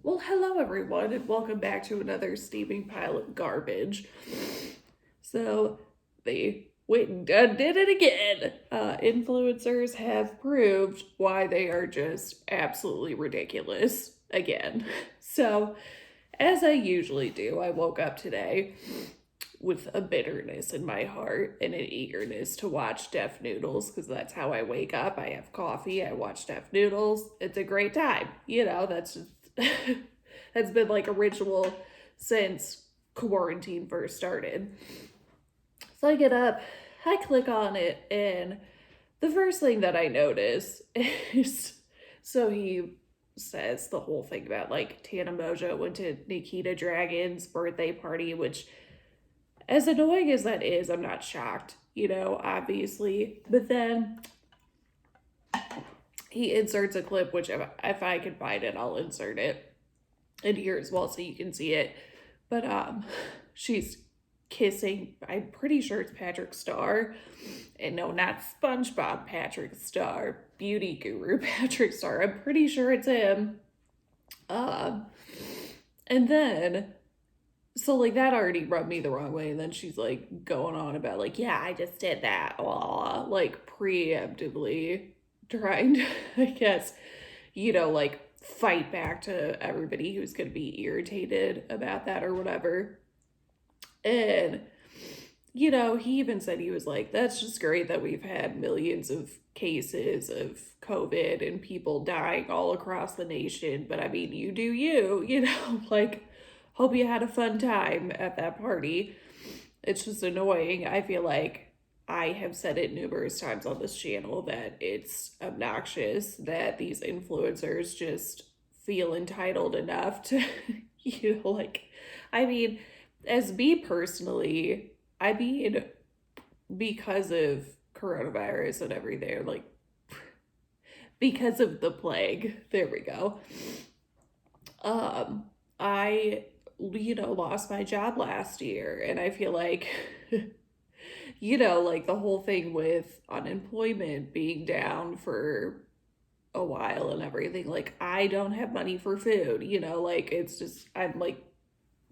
Well, hello everyone, and welcome back to another steaming pile of garbage. So, they went and did it again. Influencers have proved why they are just absolutely ridiculous again. So, as I usually do, I woke up today with a bitterness in my heart and an eagerness to watch Def Noodles because that's how I wake up. I have coffee, I watch Def Noodles. It's a great time. That's just that's been like a ritual since quarantine first started. So I get up, I click on it, and the first thing that I notice is so he says the whole thing about like Tana Mojo went to Nikita Dragon's birthday party, which, as annoying as that is, I'm not shocked, obviously. But then he inserts a clip, which if I can find it, I'll insert it in here as well so you can see it. But she's kissing, I'm pretty sure it's Patrick Star. And no, not SpongeBob Patrick Star, beauty guru Patrick Star. I'm pretty sure it's him. And then so like that already rubbed me the wrong way, and then she's like going on about like, yeah, I just did that, like preemptively trying to, I guess, like fight back to everybody who's gonna be irritated about that or whatever. And he even said, he was like, that's just great that we've had millions of cases of COVID and people dying all across the nation. But I mean, you do you, like, hope you had a fun time at that party. It's just annoying. I feel like I have said it numerous times on this channel that it's obnoxious that these influencers just feel entitled enough to, like, I mean, as me personally, I mean, because of coronavirus and everything, like, because of the plague, there we go. I, lost my job last year, and I feel like, like the whole thing with unemployment being down for a while and everything, like, I don't have money for food, like, it's just, I'm like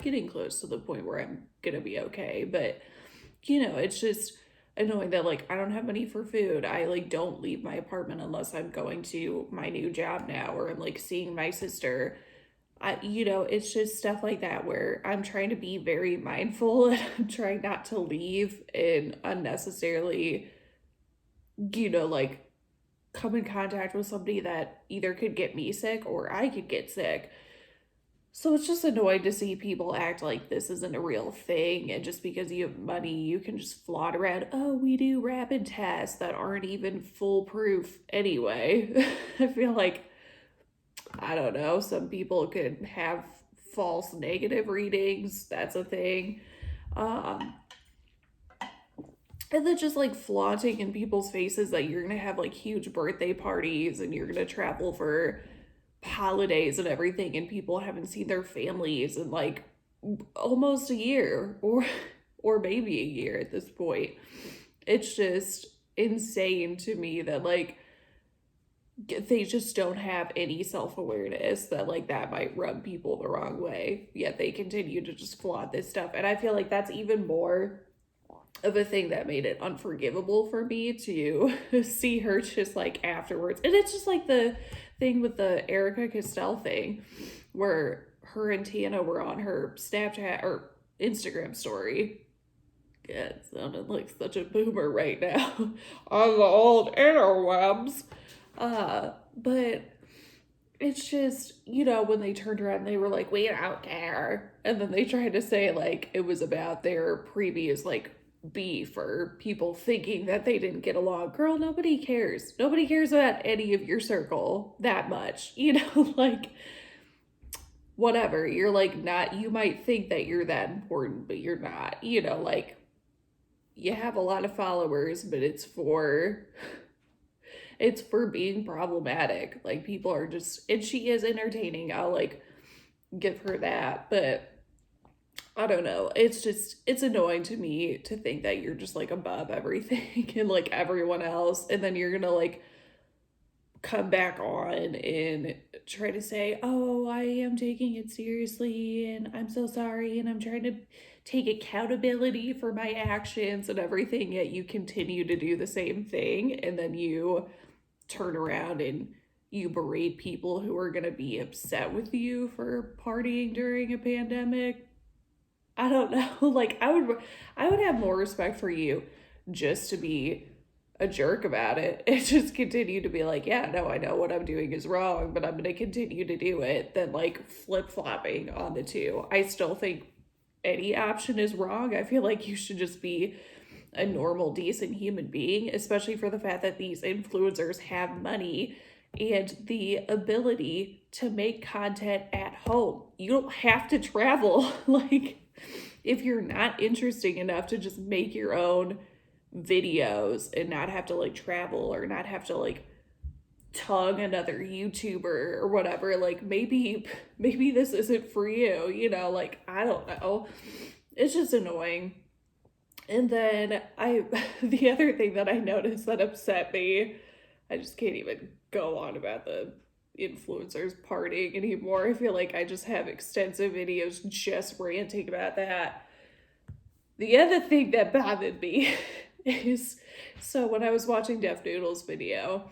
getting close to the point where I'm gonna be okay, but it's just annoying that like I don't have money for food. I like don't leave my apartment unless I'm going to my new job now or I'm like seeing my sister. It's just stuff like that where I'm trying to be very mindful and I'm trying not to leave and unnecessarily, like come in contact with somebody that either could get me sick or I could get sick. So it's just annoying to see people act like this isn't a real thing, and just because you have money, you can just flaunt around, oh, we do rapid tests that aren't even foolproof anyway. I feel like, I don't know, some people could have false negative readings. That's a thing. Um, and then just like flaunting in people's faces that you're gonna have like huge birthday parties and you're gonna travel for holidays and everything, and people haven't seen their families in like almost a year or maybe a year at this point. It's just insane to me that like they just don't have any self-awareness that like that might rub people the wrong way, yet they continue to just flaunt this stuff. And I feel like that's even more of a thing that made it unforgivable for me to see her just like afterwards. And it's just like the thing with the Erica Castell thing where her and Tana were on her Snapchat or Instagram story. Yeah, it sounded like such a boomer right now on the old interwebs. But it's just, when they turned around, they were like, we don't care. And then they tried to say like it was about their previous like beef or people thinking that they didn't get along. Girl, nobody cares. Nobody cares about any of your circle that much. Like whatever. You're like not, you might think that you're that important, but you're not. Like you have a lot of followers, but it's for being problematic. Like people are just, and she is entertaining. I'll like give her that, but I don't know. It's annoying to me to think that you're just like above everything and like everyone else. And then you're gonna like come back on and try to say, oh, I am taking it seriously and I'm so sorry and I'm trying to take accountability for my actions and everything, yet you continue to do the same thing. And then you turn around and you berate people who are going to be upset with you for partying during a pandemic. I don't know. Like I would have more respect for you just to be a jerk about it and just continue to be like, yeah, no, I know what I'm doing is wrong, but I'm going to continue to do it, than like flip-flopping on the two. I still think any option is wrong. I feel like you should just be a normal, decent human being, especially for the fact that these influencers have money and the ability to make content at home. You don't have to travel. Like, if you're not interesting enough to just make your own videos and not have to like travel or not have to like tongue another YouTuber or whatever, like maybe this isn't for you, like I don't know. It's just annoying. And then the other thing that I noticed that upset me, I just can't even go on about the influencers partying anymore. I feel like I just have extensive videos just ranting about that. The other thing that bothered me is, so when I was watching Def Noodle's video,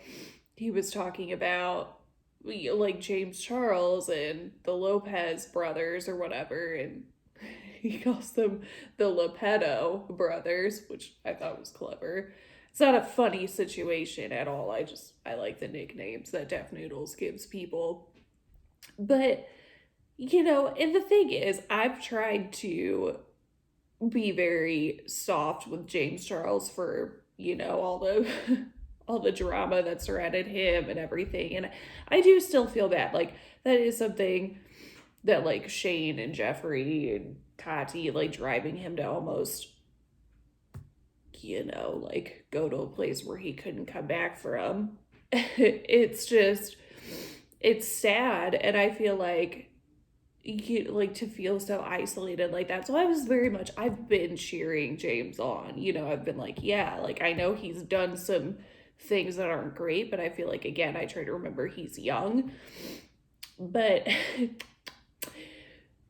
he was talking about like James Charles and the Lopez brothers or whatever, and he calls them the Lopeto brothers, which I thought was clever. It's not a funny situation at all. I like the nicknames that Def Noodles gives people. But, and the thing is, I've tried to be very soft with James Charles for, all the all the drama that surrounded him and everything. And I do still feel bad. Like, that is something that like Shane and Jeffree and Tati, like driving him to almost, like go to a place where he couldn't come back from. It's just, it's sad. And I feel like to feel so isolated like that. So I've been cheering James on. I've been like, yeah, like I know he's done some things that aren't great, but I feel like, again, I try to remember he's young. But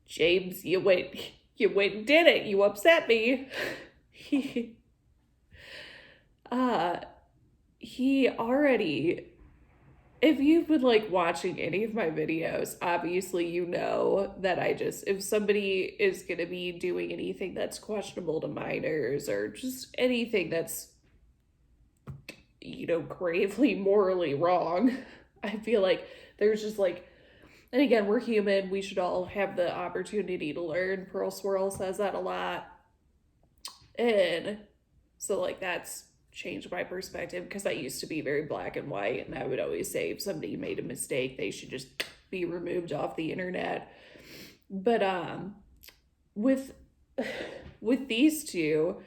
James, you went and did it. You upset me. He already, if you've been like watching any of my videos, obviously you know that if somebody is going to be doing anything that's questionable to minors or just anything that's, gravely morally wrong, I feel like there's just like, and again, we're human. We should all have the opportunity to learn. Pearl Swirl says that a lot. And so like that's changed my perspective, because I used to be very black and white, and I would always say if somebody made a mistake, they should just be removed off the internet. But with these two,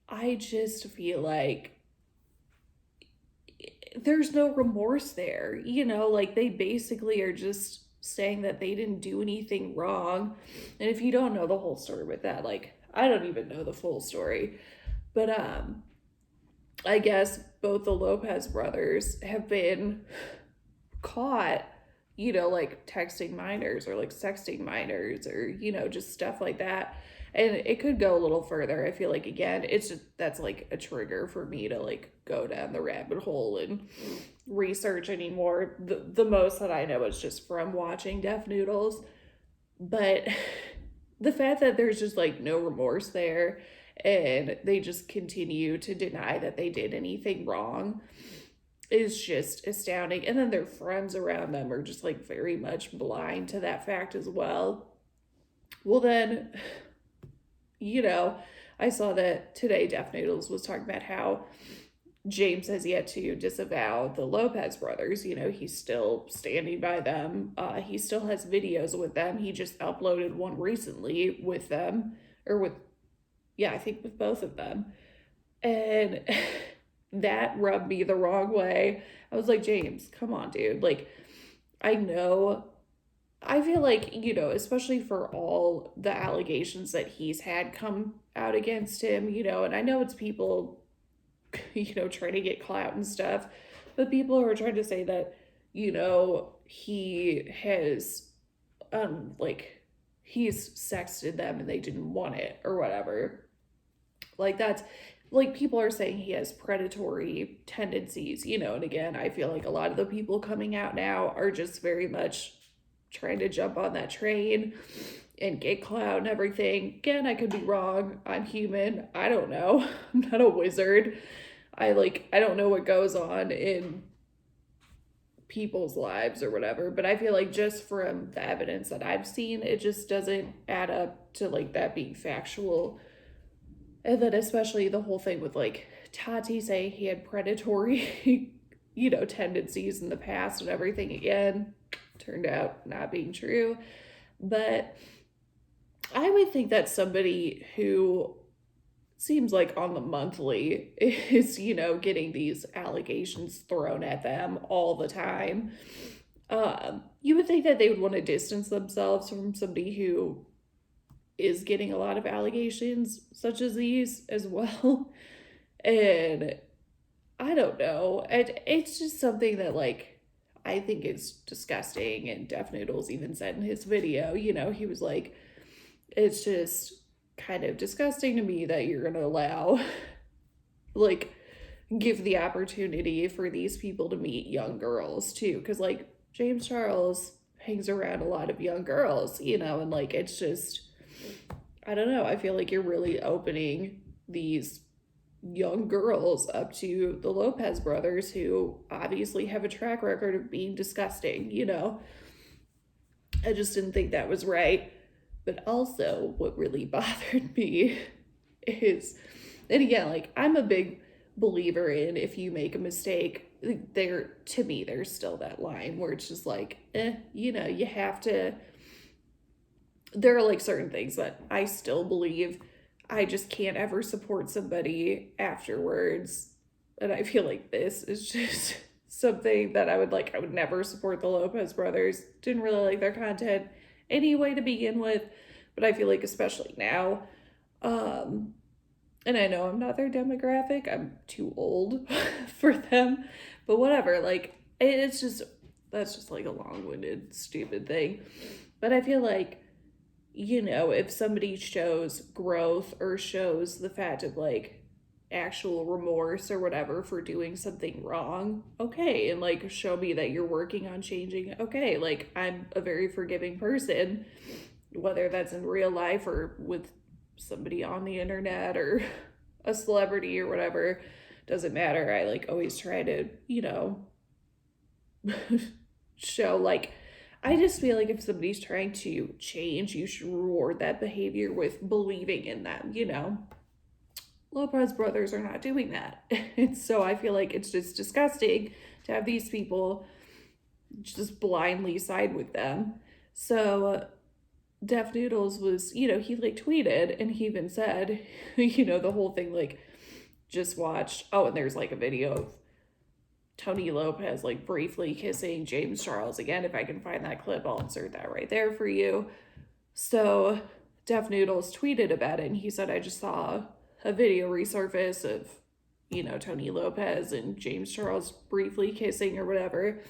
I just feel like there's no remorse there. Like they basically are just saying that they didn't do anything wrong. And if you don't know the whole story with that, like I don't even know the full story. But I guess both the Lopez brothers have been caught, like texting minors or like sexting minors or, just stuff like that. And it could go a little further. I feel like, again, that's like a trigger for me to like go down the rabbit hole and research anymore. The most that I know is just from watching Def Noodles. But the fact that there's just like no remorse there and they just continue to deny that they did anything wrong is just astounding. And then their friends around them are just like very much blind to that fact as well. Well, then, I saw that today Def Noodles was talking about how James has yet to disavow the Lopez brothers. He's still standing by them. He still has videos with them. He just uploaded one recently with them, I think with both of them. And that rubbed me the wrong way. I was like, James, come on, dude. Like, I feel like, especially for all the allegations that he's had come out against him, and I know it's people, trying to get clout and stuff, But people are trying to say that, he has, like, he's sexted them and they didn't want it or whatever. Like, that's, like, people are saying he has predatory tendencies, and again, I feel like a lot of the people coming out now are just very much trying to jump on that train and get clout and everything. Again, I could be wrong. I'm human. I don't know. I'm not a wizard. I don't know what goes on in people's lives or whatever, but I feel like just from the evidence that I've seen, it just doesn't add up to like that being factual. And then especially the whole thing with like Tati saying he had predatory, tendencies in the past and everything, again, turned out not being true. But I would think that somebody who seems like on the monthly is, getting these allegations thrown at them all the time. You would think that they would want to distance themselves from somebody who is getting a lot of allegations such as these as well. And I don't know. It's just something that, like, I think is disgusting. And Def Noodles even said in his video, he was like, it's just kind of disgusting to me that you're going to allow, like, give the opportunity for these people to meet young girls too. Because, like, James Charles hangs around a lot of young girls, and like, it's just, I don't know. I feel like you're really opening these young girls up to the Lopez brothers, who obviously have a track record of being disgusting, I just didn't think that was right. But also, what really bothered me is, and again, like, I'm a big believer in if you make a mistake, to me, there's still that line where it's just like, you have to, there are like certain things that I still believe. I just can't ever support somebody afterwards. And I feel like this is just something that I would never support the Lopez brothers. Didn't really like their content anyway to begin with, but I feel like especially now, and I know I'm not their demographic, I'm too old for them, but whatever, like, it's just, that's just like a long-winded stupid thing. But I feel like, if somebody shows growth or shows the fact of like actual remorse or whatever for doing something wrong, okay, and like show me that you're working on changing, okay, like, I'm a very forgiving person, whether that's in real life or with somebody on the internet or a celebrity or whatever, doesn't matter. I like always try to, show, like, I just feel like if somebody's trying to change, you should reward that behavior with believing in them, Lopez brothers are not doing that. And so I feel like it's just disgusting to have these people just blindly side with them. So Def Noodles was, he like tweeted and he even said, the whole thing, like, just watched, oh, and there's like a video of Tony Lopez like briefly kissing James Charles. Again, if I can find that clip, I'll insert that right there for you. So Def Noodles tweeted about it and he said, I just saw a video resurface of, Tony Lopez and James Charles briefly kissing or whatever.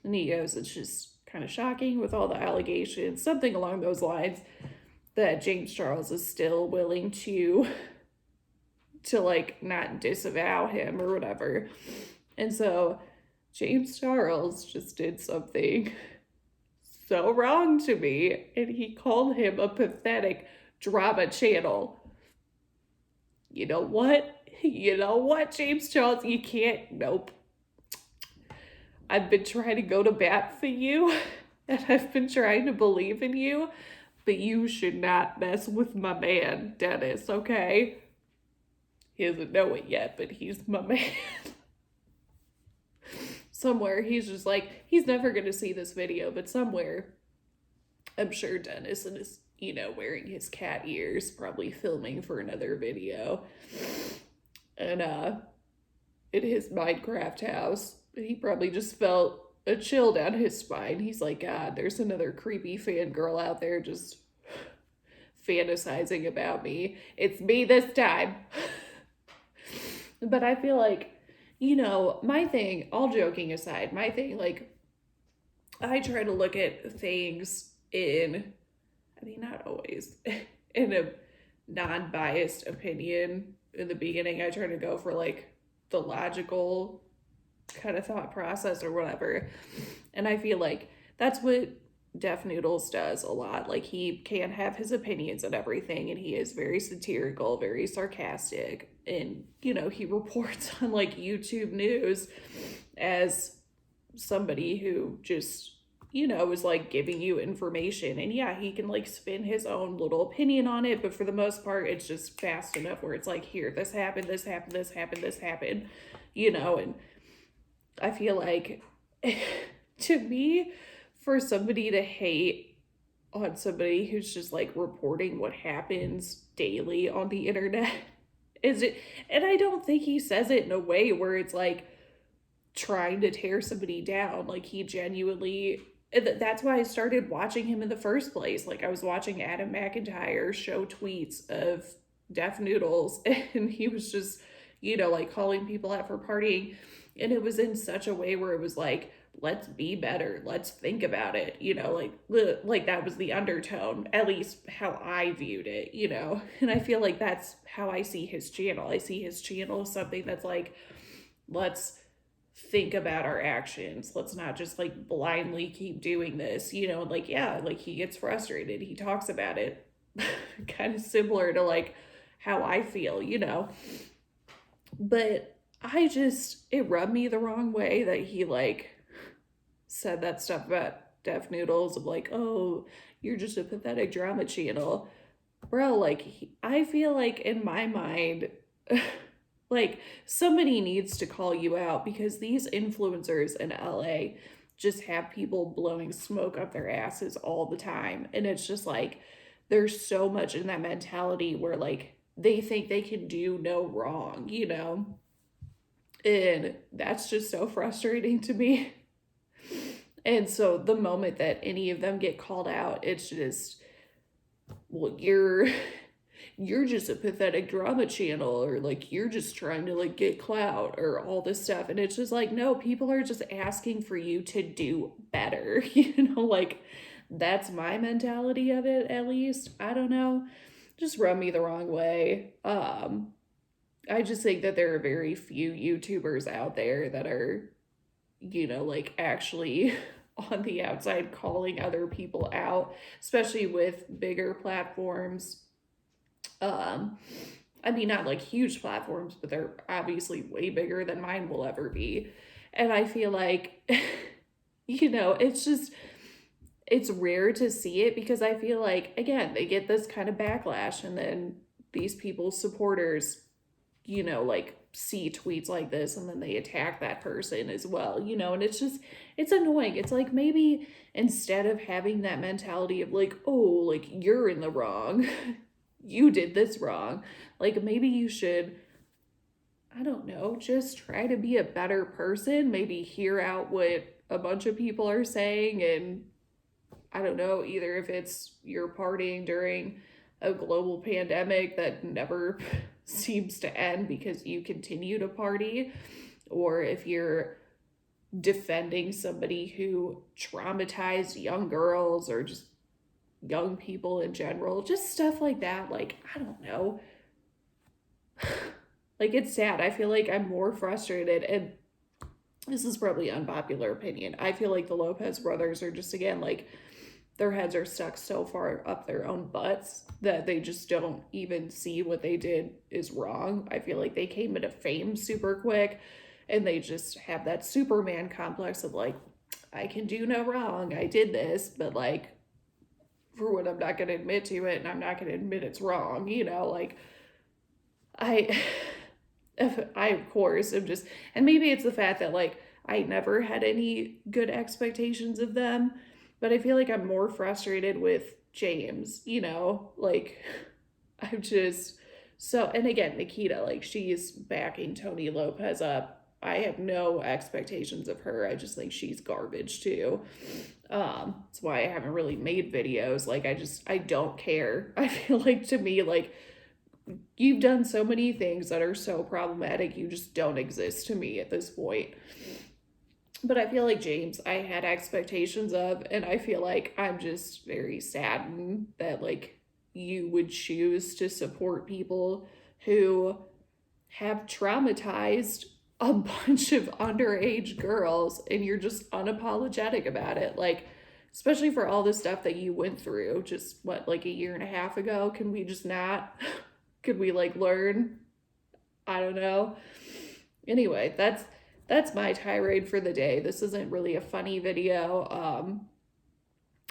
And he goes, it's just kind of shocking with all the allegations, something along those lines, that James Charles is still willing to like not disavow him or whatever. And so James Charles just did something so wrong to me, and he called him a pathetic drama channel. You know what? James Charles? You can't. Nope. I've been trying to go to bat for you, and I've been trying to believe in you, but you should not mess with my man, Dennis, okay? He doesn't know it yet, but he's my man. Somewhere he's just like, he's never going to see this video, but somewhere I'm sure Dennis is, wearing his cat ears, probably filming for another video. And in his Minecraft house, he probably just felt a chill down his spine. He's like, God, there's another creepy fangirl out there just fantasizing about me. It's me this time. But I feel like, my thing, all joking aside, my thing, like, I try to look at things not always, in a non biased opinion. In the beginning, I try to go for like the logical kind of thought process or whatever. And I feel like that's what Def Noodles does a lot. Like, he can have his opinions and everything, and he is very satirical, very sarcastic, and he reports on like YouTube news as somebody who just is like giving you information. And yeah, he can like spin his own little opinion on it, but for the most part it's just fast enough where it's like, here, this happened, this happened, this happened, this happened, and I feel like to me, for somebody to hate on somebody who's just like reporting what happens daily on the internet is it, and I don't think he says it in a way where it's like trying to tear somebody down. Like, he genuinely, that's why I started watching him in the first place. Like, I was watching Adam McIntyre show tweets of Def Noodles, and he was just like calling people out for partying, and it was in such a way where it was like, let's be better, let's think about it, like that was the undertone, at least how I viewed it. And I feel like that's how I see his channel. I see his channel as something that's like, let's think about our actions, let's not just like blindly keep doing this. Like, yeah, like, he gets frustrated, he talks about it, kind of similar to like how I feel. But it rubbed me the wrong way that he like said that stuff about Def Noodles of like, oh, you're just a pathetic drama channel. Bro, like, I feel like in my mind, like, somebody needs to call you out, because these influencers in LA just have people blowing smoke up their asses all the time. And it's just like, there's so much in that mentality where like they think they can do no wrong, And that's just so frustrating to me. And so the moment that any of them get called out, it's just, well, you're just a pathetic drama channel, or like, you're just trying to like get clout, or all this stuff. And it's just like, no, people are just asking for you to do better. Like, that's my mentality of it, at least. I don't know, just rub me the wrong way. I just think that there are very few YouTubers out there that are like actually on the outside calling other people out, especially with bigger platforms. Not like huge platforms, but they're obviously way bigger than mine will ever be. And I feel like, it's rare to see it, because I feel like, again, they get this kind of backlash, and then these people's supporters, like, see tweets like this, and then they attack that person as well, and it's annoying. It's like, maybe instead of having that mentality of like, oh, like, you're in the wrong, you did this wrong, like, maybe you should, I don't know, just try to be a better person, maybe hear out what a bunch of people are saying. And I don't know, either if it's you're partying during a global pandemic that never seems to end because you continue to party, or if you're defending somebody who traumatized young girls, or just young people in general, just stuff like that. Like, I don't know. Like, it's sad. I feel like I'm more frustrated, and this is probably unpopular opinion. I feel like the Lopez brothers are just, again, like, their heads are stuck so far up their own butts that they just don't even see what they did is wrong. I feel like they came into fame super quick, and they just have that Superman complex of like, I can do no wrong, I did this, but like, for what, I'm not going to admit to it, and I'm not going to admit it's wrong, like, I of course am just, and maybe it's the fact that like I never had any good expectations of them, but I feel like I'm more frustrated with James, like, I'm just so, and again, Nikita, like, she's backing Tony Lopez up. I have no expectations of her. I just think she's garbage too. That's why I haven't really made videos. Like, I don't care. I feel like, to me, like, you've done so many things that are so problematic, you just don't exist to me at this point. But I feel like James, I had expectations of, and I feel like I'm just very saddened that like you would choose to support people who have traumatized a bunch of underage girls and you're just unapologetic about it. Like, especially for all the stuff that you went through just what, like a year and a half ago. Can we just not? Could we like learn? I don't know. Anyway, that's my tirade for the day. This isn't really a funny video.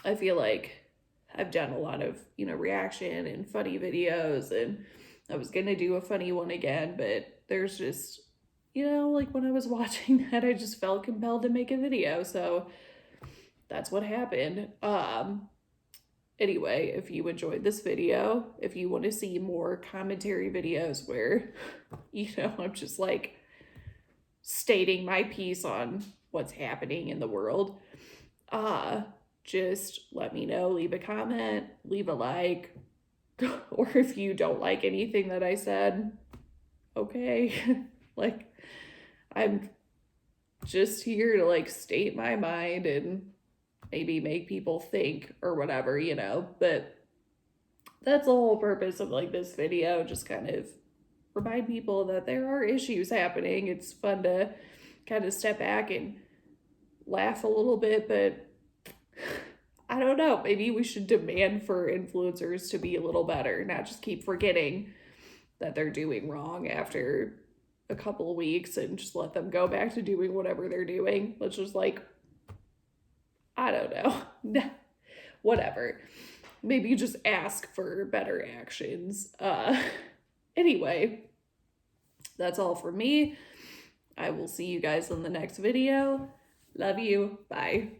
I feel like I've done a lot of, reaction and funny videos, and I was gonna do a funny one again, but there's just, like when I was watching that, I just felt compelled to make a video. So that's what happened. Anyway, if you enjoyed this video, if you want to see more commentary videos where, I'm just like stating my piece on what's happening in the world, just let me know, leave a comment, leave a like, or if you don't like anything that I said, okay. Like, I'm just here to like state my mind and maybe make people think or whatever, but that's the whole purpose of like this video, just kind of remind people that there are issues happening. It's fun to kind of step back and laugh a little bit, but I don't know, maybe we should demand for influencers to be a little better, not just keep forgetting that they're doing wrong after a couple of weeks and just let them go back to doing whatever they're doing. Let's just like, I don't know. Whatever. Maybe just ask for better actions. Anyway, that's all for me. I will see you guys in the next video. Love you. Bye.